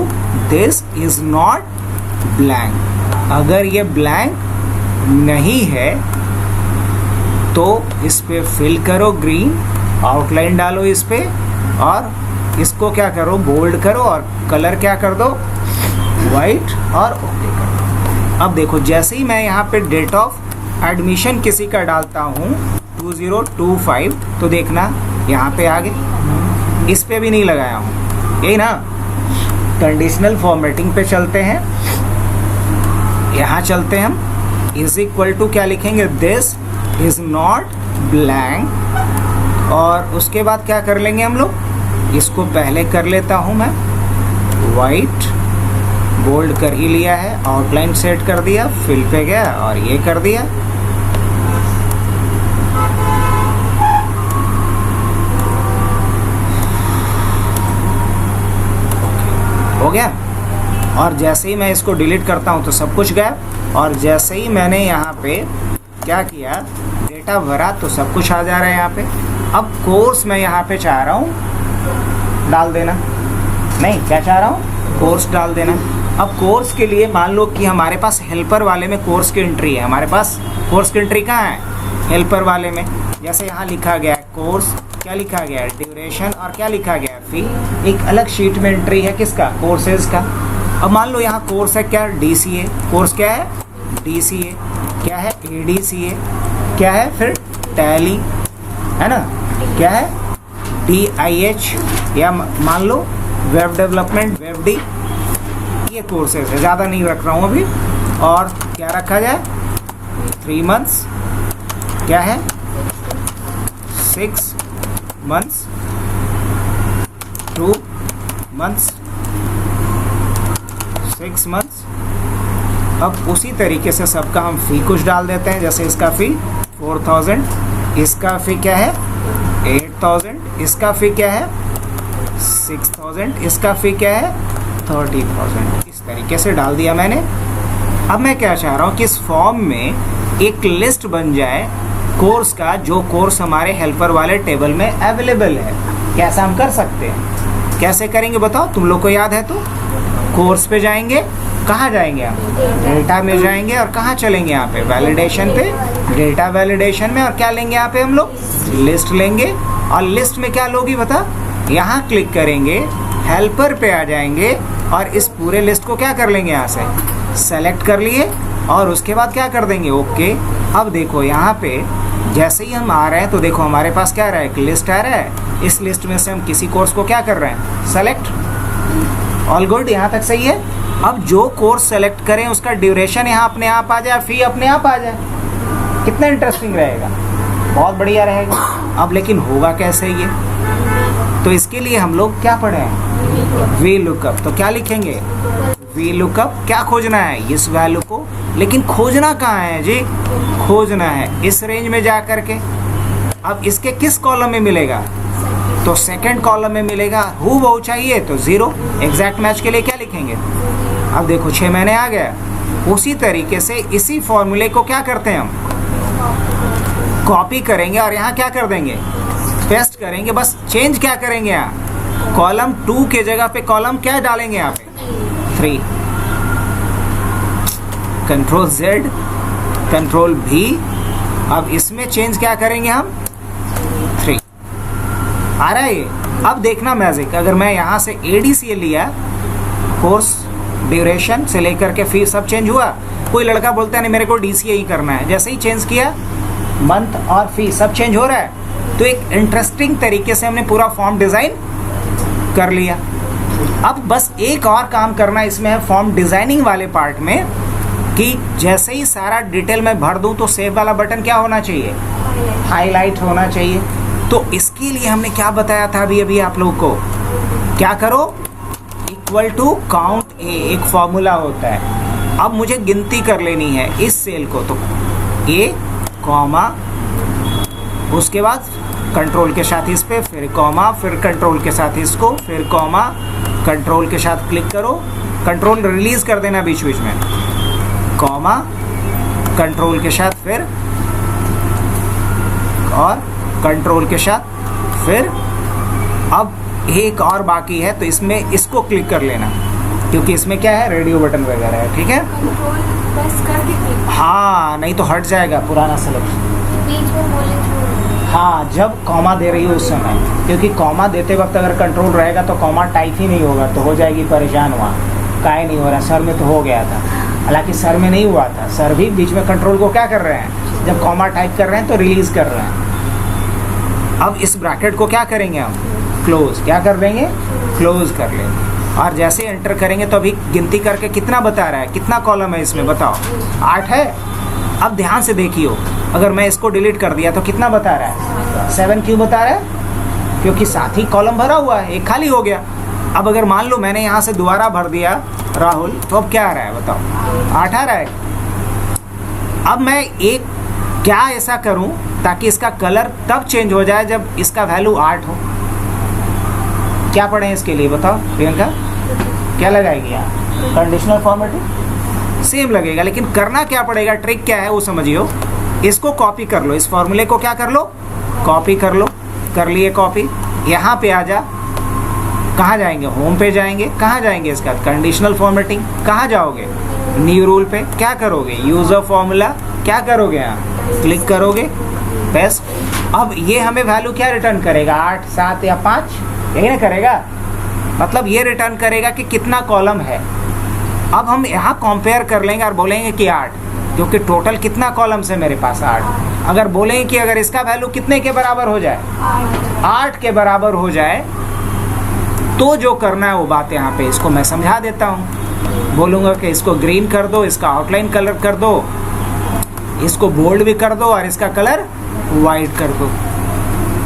[SPEAKER 1] this is not blank. अगर ये ब्लैंक नहीं है तो इस पे फिल करो ग्रीन, आउटलाइन डालो इस पे, और इसको क्या करो, बोल्ड करो, और कलर क्या कर दो, वाइट, और ओके कर दो। अब देखो जैसे ही मैं यहाँ पे डेट ऑफ एडमिशन किसी का डालता हूँ 2025, तो देखना यहाँ पे आ गए, इस पे भी नहीं लगाया हूँ, यही ना। कंडीशनल फॉर्मेटिंग पे चलते हैं, यहाँ चलते हैं हम, इज इक्वल टू क्या लिखेंगे, दिस इज नॉट ब्लैंक, और उसके बाद क्या कर लेंगे हम लोग, इसको पहले कर लेता हूँ मैं वाइट, बोल्ड कर ही लिया है, आउटलाइन सेट कर दिया, फिल पे गया और ये कर दिया। हो गया। और जैसे ही मैं इसको डिलीट करता हूँ तो सब कुछ गायब, और जैसे ही मैंने यहाँ पे क्या किया, डेटा भरा, तो सब कुछ आ जा रहा है यहाँ पे। अब कोर्स मैं यहाँ पे चाह रहा हूँ डाल देना, नहीं क्या चाह रहा हूँ, कोर्स डाल देना। अब कोर्स के लिए मान लो कि हमारे पास हेल्पर वाले में कोर्स की एंट्री है, हमारे पास कोर्स की एंट्री कहाँ है, हेल्पर वाले में। जैसे यहाँ लिखा गया है कोर्स, क्या लिखा गया है, ड्यूरेशन, और क्या लिखा गया है, फी। एक अलग शीट में एंट्री है किसका, कोर्सेज का। अब मान लो यहाँ कोर्स है क्या, DCA, कोर्स क्या है, DCA, क्या है, ADCA, क्या है फिर टैली, है ना, क्या है DIH, या मान लो वेब डेवलपमेंट, वेब डी, ये कोर्सेज है, ज़्यादा नहीं रख रहा हूँ अभी। और क्या रखा जाए, 3 मंथ्स, क्या है 6 मंथ्स, 2 मंथ्स, 6 मंथ्स। अब उसी तरीके से सबका हम फ़ी कुछ डाल देते हैं, जैसे इसका फ़ी 4000, इसका फ़ी क्या है 8000, इसका फ़ी क्या है 6000, इसका फ़ी क्या है 30,000। इस तरीके से डाल दिया मैंने। अब मैं क्या चाह रहा हूँ कि इस फॉर्म में एक लिस्ट बन जाए कोर्स का, जो कोर्स हमारे हेल्पर वाले टेबल में अवेलेबल है। कैसा हम कर सकते हैं, कैसे करेंगे बताओ, तुम लोग को याद है तो। कोर्स पे जाएंगे, कहाँ जाएंगे हम, डेटा में जाएंगे, और कहाँ चलेंगे यहाँ पे, वैलिडेशन पे, डेटा वैलिडेशन में, और क्या लेंगे यहाँ पे हम लोग, लिस्ट लेंगे। और लिस्ट में क्या लोगी बता, यहाँ क्लिक करेंगे, हेल्पर पे आ जाएंगे, और इस पूरे लिस्ट को क्या कर लेंगे, यहाँ से सेलेक्ट कर लिए, और उसके बाद क्या कर देंगे, ओके। अब देखो यहाँ पे जैसे ही हम आ रहे हैं तो देखो हमारे पास क्या आ रहा है, एक लिस्ट आ रहा है। इस लिस्ट में से हम किसी कोर्स को क्या कर रहे हैं, सेलेक्ट। ऑल गुड, यहाँ तक सही है। अब जो कोर्स सेलेक्ट करें उसका ड्यूरेशन यहाँ अपने आप आ जाए, फी अपने आप आ जाए, कितना इंटरेस्टिंग रहेगा, बहुत बढ़िया रहेगा। अब लेकिन होगा कैसे ये, तो इसके लिए हम लोग क्या पढ़े हैं, वी लुकअप। तो क्या लिखेंगे, वी लुकअप, क्या खोजना है, इस वैल्यू को। लेकिन खोजना कहाँ है जी, खोजना है इस रेंज में जा करके। अब इसके किस कॉलम में मिलेगा, तो सेकंड कॉलम में मिलेगा। हु बहु चाहिए तो 0, एग्जैक्ट मैच के लिए क्या लिखेंगे। अब देखो 6 महीने आ गया। उसी तरीके से इसी फॉर्मूले को क्या करते हैं हम, कॉपी करेंगे और यहाँ क्या कर देंगे, पेस्ट करेंगे। बस चेंज क्या करेंगे, यहाँ कॉलम 2 के जगह पे कॉलम क्या डालेंगे, यहाँ पे 3। Control Z, control V। अब इसमें चेंज क्या करेंगे हम, 3 आ रहा है ये। अब देखना मैजिक, अगर मैं यहाँ से ADCA लिया, कोर्स ड्यूरेशन से लेकर के फी सब चेंज हुआ। कोई लड़का बोलता है नहीं मेरे को DCA ही करना है, जैसे ही चेंज किया मंथ और फी सब चेंज हो रहा है। तो एक इंटरेस्टिंग तरीके से हमने पूरा फॉर्म डिज़ाइन कर लिया। अब बस एक और काम करना इसमें है फॉर्म डिज़ाइनिंग वाले पार्ट में, कि जैसे ही सारा डिटेल मैं भर दूं तो सेव वाला बटन क्या होना चाहिए, हाईलाइट होना चाहिए। तो इसके लिए हमने क्या बताया था अभी अभी आप लोगों को, क्या करो, इक्वल टू काउंट ए, एक फॉर्मूला होता है। अब मुझे गिनती कर लेनी है इस सेल को, तो ए कॉमा, उसके बाद कंट्रोल के साथ इस पे, फिर कॉमा, फिर कंट्रोल के साथ इसको, फिर कॉमा, कंट्रोल के साथ क्लिक करो, कंट्रोल रिलीज कर देना बीच बीच में, कॉमा, कंट्रोल के साथ फिर, और कंट्रोल के साथ फिर। अब एक और बाकी है तो इसमें इसको क्लिक कर लेना, क्योंकि इसमें क्या है, रेडियो बटन वगैरह है, ठीक है।
[SPEAKER 2] कंट्रोल प्रेस करके क्लिक,
[SPEAKER 1] हाँ, नहीं तो हट जाएगा पुराना सिलेक्शन।
[SPEAKER 2] बीच में बोले छोड़।
[SPEAKER 1] हाँ, जब कॉमा दे रही हो उस समय, क्योंकि कॉमा देते वक्त अगर कंट्रोल रहेगा तो कॉमा टाइप ही नहीं होगा, तो हो जाएगी परेशान। वहाँ काहे नहीं हो रहा, सर में तो हो गया था, हालांकि सर में नहीं हुआ था। सर भी बीच में कंट्रोल को क्या कर रहे हैं, जब कॉमा टाइप कर रहे हैं तो रिलीज कर रहे हैं। अब इस ब्रैकेट को क्या करेंगे हम, क्लोज, क्या कर देंगे, क्लोज कर लेंगे। और जैसे एंटर करेंगे तो अभी गिनती करके कितना बता रहा है, कितना कॉलम है इसमें बताओ, 8 है। अब ध्यान से देखियो, अगर मैं इसको डिलीट कर दिया तो कितना बता रहा है, 7 क्यों बता रहा है, क्योंकि साथ ही कॉलम भरा हुआ है, एक खाली हो गया। अब अगर मान लो मैंने यहाँ से दोबारा भर दिया राहुल, तो अब क्या आ रहा है बताओ, 8 आ रहा है। अब मैं एक क्या ऐसा करूं ताकि इसका कलर तब चेंज हो जाए जब इसका वैल्यू 8 हो। क्या पढ़ें इसके लिए बताओ प्रियंका, क्या लगाएगी यहाँ, कंडीशनल फॉर्मेटिंग सेम लगेगा, लेकिन करना क्या पड़ेगा, ट्रिक क्या है वो समझियो। इसको कॉपी कर लो, इस फॉर्मूले को क्या कर लो, कॉपी कर लो। कर लिए कॉपी, यहाँ पे आ जा, कहाँ जाएंगे, होम पे जाएंगे, कहाँ जाएंगे इसका कंडीशनल फॉर्मेटिंग, कहाँ जाओगे, न्यू रूल पे, क्या करोगे, यूज ऑफ फॉर्मूला, क्या करोगे, यहाँ क्लिक करोगे, पेस्ट। अब ये हमें वैल्यू क्या रिटर्न करेगा, 8, 7 या 5, यही ना करेगा, मतलब ये रिटर्न करेगा कि कितना कॉलम है। अब हम यहाँ कंपेयर कर लेंगे और बोलेंगे कि 8, क्योंकि टोटल कितना कॉलम्स है मेरे पास, 8। अगर बोलेंगे कि अगर इसका वैल्यू कितने के बराबर हो जाए, 8 के बराबर हो जाए, तो जो करना है वो बात यहाँ पे इसको मैं समझा देता हूँ। बोलूँगा कि इसको ग्रीन कर दो, इसका आउटलाइन कलर कर दो, इसको बोल्ड भी कर दो और इसका कलर वाइट कर दो।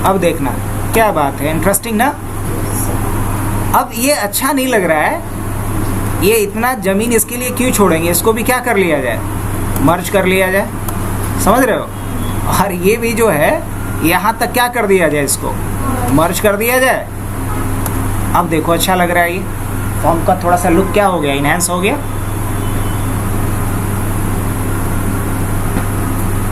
[SPEAKER 1] अब देखना क्या बात है, इंटरेस्टिंग ना। अब ये अच्छा नहीं लग रहा है, ये इतना ज़मीन इसके लिए क्यों छोड़ेंगे, इसको भी क्या कर लिया जाए, मर्ज कर लिया जाए, समझ रहे हो। और ये भी जो है यहाँ तक क्या कर दिया जाए, इसको मर्ज कर दिया जाए। अब देखो अच्छा लग रहा है, ये फॉर्म का थोड़ा सा लुक क्या हो गया, इनहेंस हो गया।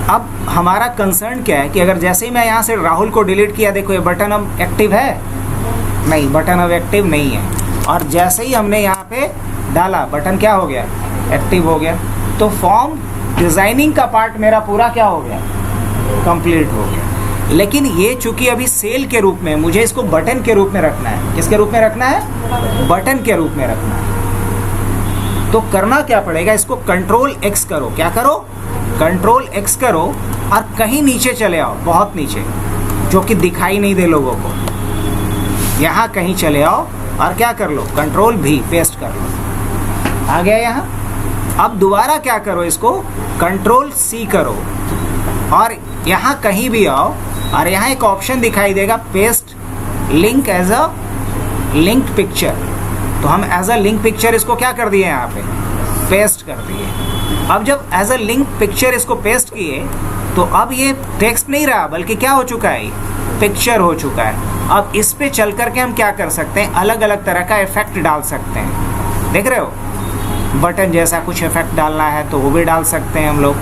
[SPEAKER 1] अब हमारा कंसर्न क्या है कि अगर जैसे ही मैं यहाँ से राहुल को डिलीट किया, देखो ये बटन अब एक्टिव है, नहीं बटन अब एक्टिव नहीं है। और जैसे ही हमने यहाँ पे डाला, बटन क्या हो गया, एक्टिव हो गया। तो फॉर्म डिज़ाइनिंग का पार्ट मेरा पूरा क्या हो गया, कंप्लीट हो गया। लेकिन ये चूंकि अभी सेल के रूप में, मुझे इसको बटन के रूप में रखना है। किसके रूप में रखना है, बटन के रूप में रखना है। तो करना क्या पड़ेगा, इसको कंट्रोल एक्स करो, क्या करो, कंट्रोल एक्स करो और कहीं नीचे चले आओ, बहुत नीचे, जो कि दिखाई नहीं दे लोगों को। यहाँ कहीं चले आओ और क्या कर लो, कंट्रोल भी पेस्ट कर लो, आ गया यहाँ। अब दोबारा क्या करो, इसको कंट्रोल सी करो और यहाँ कहीं भी आओ और यहाँ एक ऑप्शन दिखाई देगा, paste link as a linked picture. तो हम एज अ लिंक पिक्चर इसको क्या कर दिए, यहाँ पे पेस्ट कर दिए। अब जब एज अ लिंक पिक्चर इसको पेस्ट किए, तो अब ये टेक्स्ट नहीं रहा, बल्कि क्या हो चुका है, पिक्चर हो चुका है। अब इस पे चल करके हम क्या कर सकते हैं, अलग अलग तरह का इफेक्ट डाल सकते हैं। देख रहे हो, बटन जैसा कुछ इफेक्ट डालना है तो वो भी डाल सकते हैं हम लोग।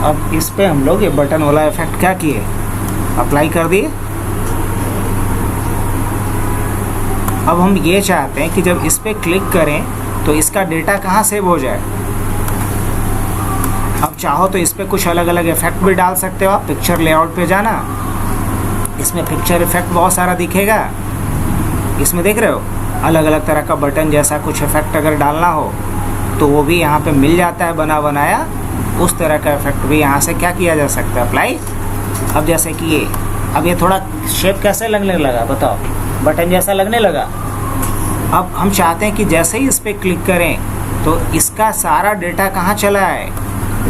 [SPEAKER 1] अब इस पे हम लोग ये बटन वाला इफेक्ट क्या किए, अप्लाई कर दिए। अब हम ये चाहते हैं कि जब इस पे क्लिक करें तो इसका डेटा कहाँ सेव हो जाए। अब चाहो तो इस पे कुछ अलग अलग इफेक्ट भी डाल सकते हो आप। पिक्चर लेआउट पे जाना, इसमें पिक्चर इफेक्ट बहुत सारा दिखेगा। इसमें देख रहे हो, अलग अलग तरह का बटन जैसा कुछ इफेक्ट अगर डालना हो तो वो भी यहाँ पे मिल जाता है बना बनाया। उस तरह का इफेक्ट भी यहाँ से क्या किया जा सकता है, अप्लाई। अब जैसे कि ये, अब ये थोड़ा शेप कैसे लगने लगा बताओ, बटन जैसा लगने लगा। अब हम चाहते हैं कि जैसे ही इस पर क्लिक करें तो इसका सारा डेटा कहाँ चला है,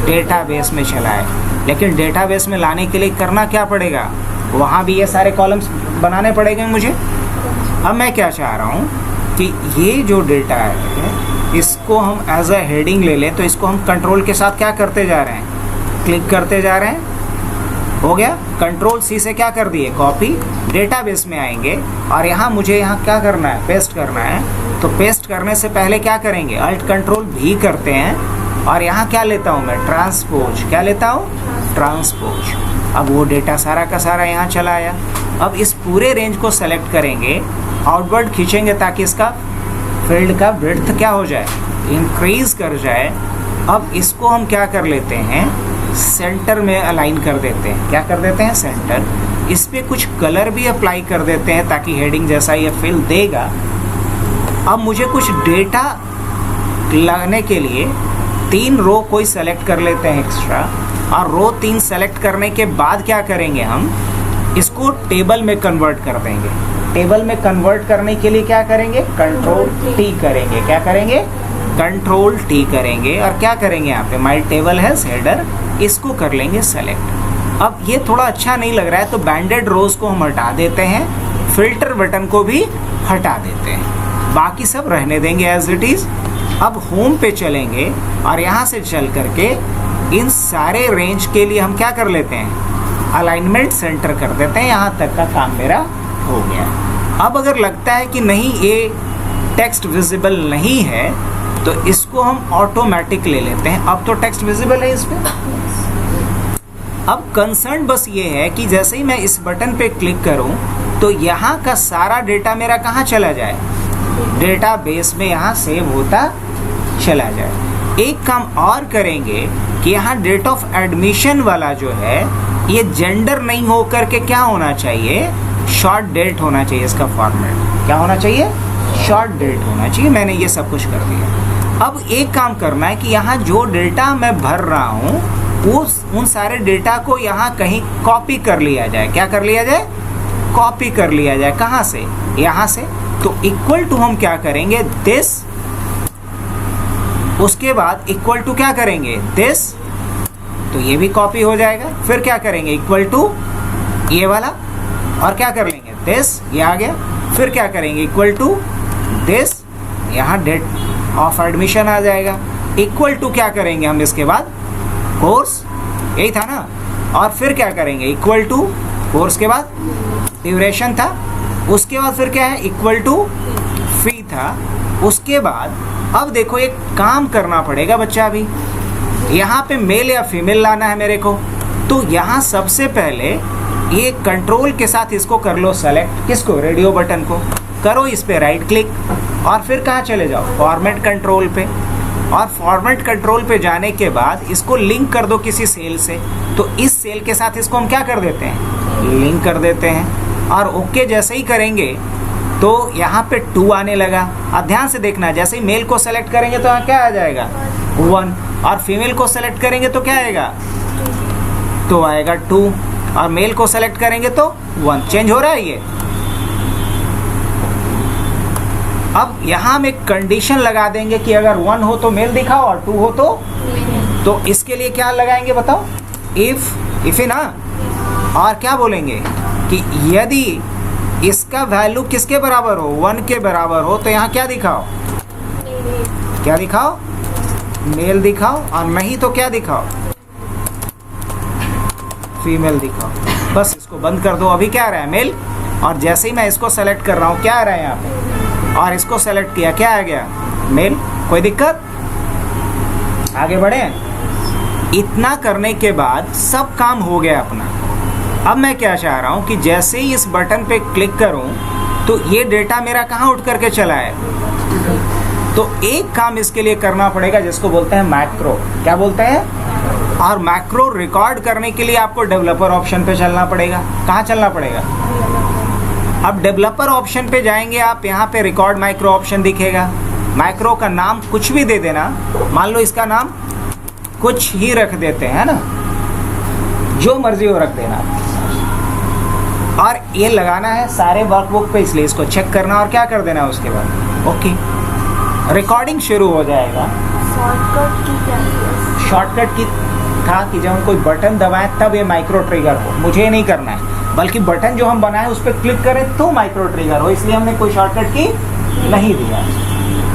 [SPEAKER 1] डेटाबेस में चला है। लेकिन डेटाबेस में लाने के लिए करना क्या पड़ेगा, वहाँ भी ये सारे कॉलम्स बनाने पड़ेंगे मुझे। अब मैं क्या चाह रहा हूँ कि ये जो डेटा है इसको हम एज अ हेडिंग ले लें। तो इसको हम कंट्रोल के साथ क्या करते जा रहे हैं, क्लिक करते जा रहे हैं हो गया। कंट्रोल सी से क्या कर दिए, कॉपी, डेटाबेस में आएंगे और यहाँ मुझे यहाँ क्या करना है, पेस्ट करना है। तो पेस्ट करने से पहले क्या करेंगे, अल्ट कंट्रोल भी करते हैं और यहाँ क्या लेता हूँ मैं, ट्रांसपोज। क्या लेता हूँ, ट्रांसपोज। अब वो डेटा सारा का सारा यहाँ चला आया। अब इस पूरे रेंज को सेलेक्ट करेंगे, आउटवर्ड खींचेंगे ताकि इसका फील्ड का विड्थ क्या हो जाए, इंक्रीज कर जाए। अब इसको हम क्या कर लेते हैं, सेंटर में अलाइन कर देते हैं। क्या कर देते हैं, सेंटर। इस पे कुछ कलर भी अप्लाई कर देते हैं ताकि हेडिंग जैसा ये फील देगा। अब मुझे कुछ डेटा लगाने के लिए 3 रो कोई सेलेक्ट कर लेते हैं एक्स्ट्रा, और रो 3 सेलेक्ट करने के बाद क्या करेंगे, हम इसको टेबल में कन्वर्ट कर देंगे। टेबल में कन्वर्ट करने के लिए क्या करेंगे, कंट्रोल टी करेंगे। क्या करेंगे, कंट्रोल टी करेंगे और क्या करेंगे, यहाँ पे माय टेबल हैज हेडर, इसको कर लेंगे सेलेक्ट। अब ये थोड़ा अच्छा नहीं लग रहा है तो बैंडेड रोज को हम हटा देते हैं, फिल्टर बटन को भी हटा देते हैं, बाकी सब रहने देंगे एज इट इज। अब होम पे चलेंगे और यहाँ से चल करके इन सारे रेंज के लिए हम क्या कर लेते हैं, अलाइनमेंट सेंटर कर देते हैं। यहाँ तक का काम मेरा हो गया। अब अगर लगता है कि नहीं ये टेक्स्ट विजिबल नहीं है तो इसको हम ऑटोमेटिक ले लेते हैं। अब तो टेक्स्ट विजिबल है इस पे। अब कंसर्न बस ये है कि जैसे ही मैं इस बटन पे क्लिक करूं तो यहाँ का सारा डेटा मेरा कहाँ चला जाए, डेटाबेस में यहाँ सेव होता चला जाए। एक काम और करेंगे कि यहाँ डेट ऑफ एडमिशन वाला जो है ये जेंडर नहीं हो करके क्या होना चाहिए, शॉर्ट डेट होना चाहिए। इसका फॉर्मेट क्या होना चाहिए, शॉर्ट डेट होना चाहिए। मैंने ये सब कुछ कर दिया। अब एक काम करना है कि यहाँ जो डेटा मैं भर रहा हूँ उन सारे डेटा को यहाँ कहीं कॉपी कर लिया जाए। क्या कर लिया जाए, कॉपी कर लिया जाए। कहाँ से, यहाँ से। तो इक्वल टू हम क्या करेंगे, दिस, उसके बाद इक्वल टू क्या करेंगे, दिस, तो ये भी कॉपी हो जाएगा। फिर क्या करेंगे, इक्वल टू ये वाला और क्या कर लेंगे, दिस, ये आ गया। फिर क्या करेंगे, इक्वल टू दिस, यहाँ डेट ऑफ एडमिशन आ जाएगा। इक्वल टू क्या करेंगे हम इसके बाद, कोर्स, यही था ना। और फिर क्या करेंगे, इक्वल टू कोर्स के बाद ड्यूरेशन था, उसके बाद फिर क्या है, इक्वल टू फी था। उसके बाद अब देखो एक काम करना पड़ेगा बच्चा, अभी यहाँ पे मेल या फीमेल लाना है मेरे को। तो यहाँ सबसे पहले ये कंट्रोल के साथ इसको कर लो सेलेक्ट, किसको, रेडियो बटन को करो, इस पे राइट क्लिक और फिर कहाँ चले जाओ, फॉर्मेट कंट्रोल पे। और फॉर्मेट कंट्रोल पे जाने के बाद इसको लिंक कर दो किसी सेल से। तो इस सेल के साथ इसको हम क्या कर देते हैं, लिंक कर देते हैं। और ओके जैसे ही करेंगे तो यहाँ पे 2 आने लगा। अब ध्यान से देखना, जैसे ही मेल को सेलेक्ट करेंगे तो यहाँ क्या आ जाएगा, 1, और फीमेल को सेलेक्ट करेंगे तो क्या आएगा, तो आएगा 2, और मेल को सेलेक्ट करेंगे तो 1। चेंज हो रहा है ये। अब यहाँ हम एक कंडीशन लगा देंगे कि अगर 1 हो तो मेल दिखाओ और 2 हो तो इसके लिए क्या लगाएंगे बताओ, इफ ही ना। और क्या बोलेंगे कि यदि इसका वैल्यू किसके बराबर हो, 1 के बराबर हो, तो यहाँ क्या दिखाओ, क्या दिखाओ, मेल दिखाओ, और नहीं तो क्या दिखाओ, फीमेल दिखाओ। बस इसको बंद कर दो। अभी क्या आ रहा है, मेल, और जैसे ही मैं इसको सेलेक्ट कर रहा हूँ क्या आ रहा है यहाँ पे, और इसको सेलेक्ट किया क्या आ गया, मेल। कोई दिक्कत, आगे बढ़े। इतना करने के बाद सब काम हो गया अपना। अब मैं क्या चाह रहा हूँ कि जैसे ही इस बटन पे क्लिक करूँ तो ये डेटा मेरा कहाँ उठ करके चला है, तो एक काम इसके लिए करना पड़ेगा जिसको बोलते हैं मैक्रो। क्या बोलते हैं, और मैक्रो रिकॉर्ड करने के लिए आपको डेवलपर ऑप्शन पे चलना पड़ेगा। कहाँ चलना पड़ेगा, अब डेवलपर ऑप्शन पे जाएंगे आप, यहाँ पे रिकॉर्ड माइक्रो ऑप्शन दिखेगा। माइक्रो का नाम कुछ भी दे देना, मान लो इसका नाम कुछ ही रख देते हैं ना, जो मर्जी हो रख देना। और ये लगाना है सारे वर्कबुक पे, इसलिए इसको चेक करना और क्या कर देना उसके बाद ओके। रिकॉर्डिंग शुरू हो जाएगा। शॉर्टकट की था कि जब हम कोई बटन दबाएं तब ये माइक्रो ट्रिगर हो, मुझे नहीं करना है, बल्कि बटन जो हम बनाए उस पर क्लिक करें तो माइक्रो ट्रिगर हो, इसलिए हमने कोई शॉर्टकट की नहीं दिया।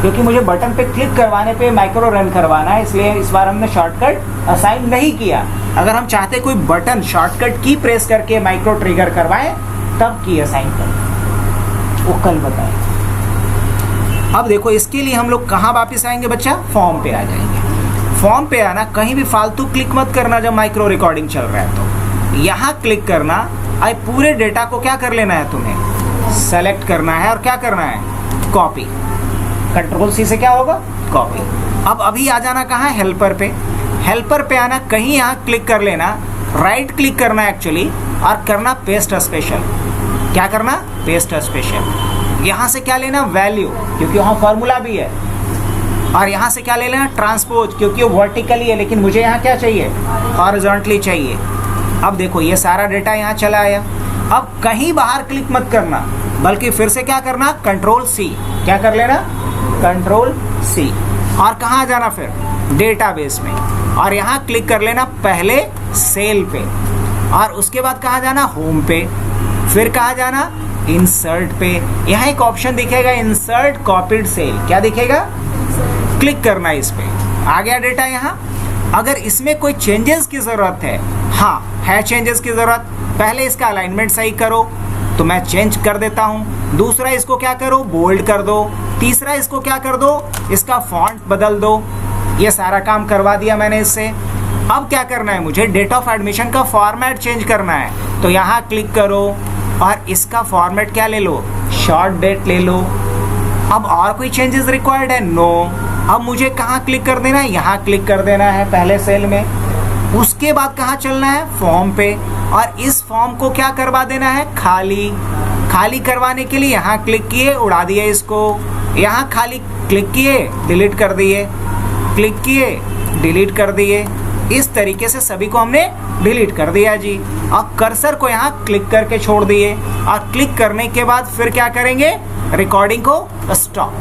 [SPEAKER 1] क्योंकि मुझे बटन पे क्लिक करवाने पे माइक्रो रन करवाना है, इसलिए इस बार हमने शॉर्टकट असाइन नहीं किया। अगर हम चाहते कोई बटन शॉर्टकट की प्रेस करके माइक्रो ट्रिगर करवाएं तब की असाइन करें, वो कल बताएं। अब देखो इसके लिए हम लोग कहाँ वापस आएंगे बच्चा, फॉर्म पे आ जाएंगे। फॉर्म पे आना, कहीं भी फालतू क्लिक मत करना जब माइक्रो रिकॉर्डिंग चल रहा है तो यहाँ क्लिक करना, आई पूरे डेटा को क्या कर लेना है, तुम्हें सेलेक्ट करना है और क्या करना है, कॉपी। कंट्रोल सी से क्या होगा, कॉपी। अब अभी आ जाना कहाँ, हेल्पर पे। हेल्पर पे आना, कहीं यहाँ क्लिक कर लेना, राइट क्लिक करना एक्चुअली और करना पेस्ट स्पेशल। क्या करना, पेस्ट स्पेशल। यहाँ से क्या लेना, वैल्यू, क्योंकि वहाँ फॉर्मूला भी है। और यहाँ से क्या ले लेना, ट्रांसपोज, क्योंकि वो वर्टिकली है लेकिन मुझे यहाँ क्या चाहिए, हॉरिजॉन्टली चाहिए। अब देखो ये सारा डेटा यहाँ चला आया। अब कहीं बाहर क्लिक मत करना, बल्कि फिर से क्या करना, कंट्रोल सी। क्या कर लेना, कंट्रोल सी। और कहाँ जाना फिर, डेटाबेस में, और यहाँ क्लिक कर लेना पहले सेल पे, और उसके बाद कहाँ जाना, होम पे। फिर कहाँ जाना, इंसर्ट पे। यहाँ एक ऑप्शन दिखेगा, इंसर्ट कॉपीड सेल। क्या दिखेगा, क्लिक करना इस पे। आ गया डेटा यहाँ। अगर इसमें कोई चेंजेस की ज़रूरत है, हाँ है चेंजेस की ज़रूरत, पहले इसका अलाइनमेंट सही करो तो मैं चेंज कर देता हूँ। दूसरा इसको क्या करो, बोल्ड कर दो। तीसरा इसको क्या कर दो, इसका फॉन्ट बदल दो। ये सारा काम करवा दिया मैंने इससे। अब क्या करना है, मुझे डेट ऑफ एडमिशन का फॉर्मेट चेंज करना है, तो यहाँ क्लिक करो और इसका फॉर्मेट क्या ले लो, शॉर्ट डेट ले लो। अब और कोई चेंजेस रिक्वायर्ड है, नो। अब मुझे कहाँ क्लिक कर देना है, यहाँ क्लिक कर देना है पहले सेल में। उसके बाद कहाँ चलना है, फॉर्म पे, और इस फॉर्म को क्या करवा देना है, खाली। खाली करवाने के लिए यहाँ क्लिक किए, उड़ा दिए इसको। यहाँ खाली क्लिक किए, डिलीट कर दिए, क्लिक किए, डिलीट कर दिए। इस तरीके से सभी को हमने डिलीट कर दिया जी। और कर्सर को यहाँ क्लिक करके छोड़ दिए, और क्लिक करने के बाद फिर क्या करेंगे, रिकॉर्डिंग को स्टॉप।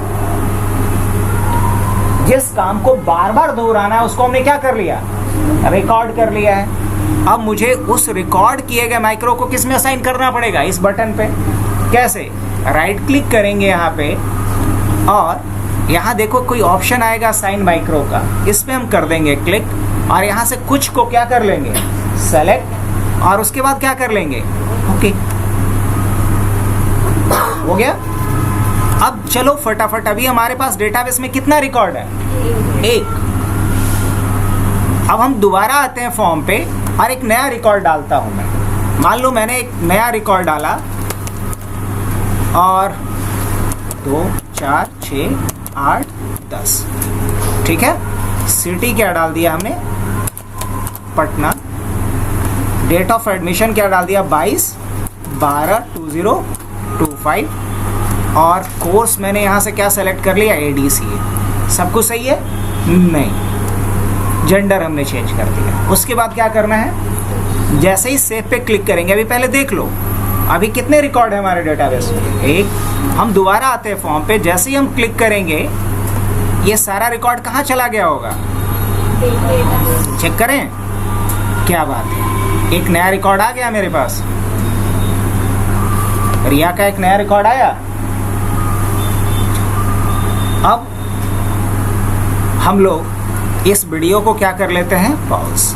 [SPEAKER 1] जिस काम को बार बार दोहराना है उसको हमने क्या कर लिया, रिकॉर्ड कर लिया है। अब मुझे उस रिकॉर्ड किए गए माइक्रो को किस में असाइन करना पड़ेगा, इस बटन पे। कैसे, राइट क्लिक करेंगे यहाँ पे, और यहाँ देखो कोई ऑप्शन आएगा असाइन माइक्रो का, इस पे हम कर देंगे क्लिक, और यहाँ से कुछ को क्या कर लेंगे, सेलेक्ट, और उसके बाद क्या कर लेंगे, ओके। हो गया। अब चलो फटाफट, अभी हमारे पास डेटाबेस में कितना रिकॉर्ड है, एक। अब हम दोबारा आते हैं फॉर्म पे और एक नया रिकॉर्ड डालता हूं मैं। मान लो मैंने एक नया रिकॉर्ड डाला, और 2 4 6 8 10, ठीक है। सिटी क्या डाल दिया हमने, पटना। डेट ऑफ एडमिशन क्या डाल दिया, 22/12/2025, और कोर्स मैंने यहाँ से क्या सेलेक्ट कर लिया, ADCA। सब कुछ सही है, नहीं, जेंडर हमने चेंज कर दिया। उसके बाद क्या करना है, जैसे ही सेव पे क्लिक करेंगे, अभी पहले देख लो अभी कितने रिकॉर्ड है हमारे डेटाबेस में, एक। हम दोबारा आते हैं फॉर्म पे, जैसे ही हम क्लिक करेंगे ये सारा रिकॉर्ड कहाँ चला गया होगा, चेक करें। क्या बात है, एक नया रिकॉर्ड आ गया मेरे पास, रिया का एक नया रिकॉर्ड आया। अब हम लोग इस वीडियो को क्या कर लेते हैं, पॉज।